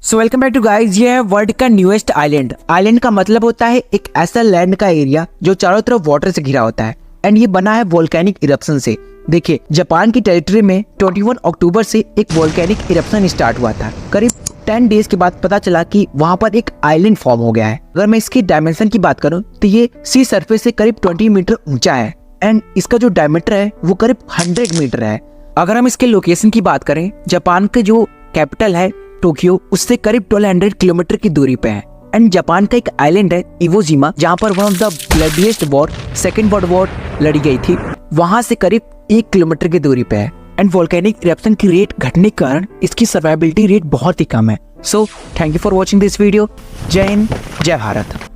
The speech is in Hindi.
So welcome back to guys. ये है वर्ल्ड का न्यूएस्ट आइलैंड। आइलैंड का मतलब होता है एक ऐसा लैंड का एरिया जो चारों तरफ वाटर से घिरा होता है एंड ये बना है वोल्केनिक इरप्शन से। देखिए, जापान की टेरिटरी में 21 अक्टूबर से एक वोल्केनिक इरप्शन स्टार्ट हुआ था। करीब 10 डेज के बाद पता चला कि वहाँ पर एक आइलैंड फॉर्म हो गया है। अगर मैं इसकी डायमेंशन की बात करूँ तो ये सी सरफेस से करीब 20 मीटर ऊंचा है एंड इसका जो डायमीटर है वो करीब 100 मीटर है। अगर हम इसके लोकेशन की बात करें, जापान के जो कैपिटल है टोक्यो, उससे करीब 1200 किलोमीटर की दूरी पे है एंड जापान का एक आइलैंड है इवोजिमा, जहाँ पर one of the bloodiest war second world war लड़ी गई थी, वहां से करीब 1 किलोमीटर की दूरी पे है एंड वोल्केनिक इरप्शन की रेट घटने के कारण इसकी सर्वाइबिलिटी रेट बहुत ही कम है। So thank you for watching this video. जय हिंद, जय भारत।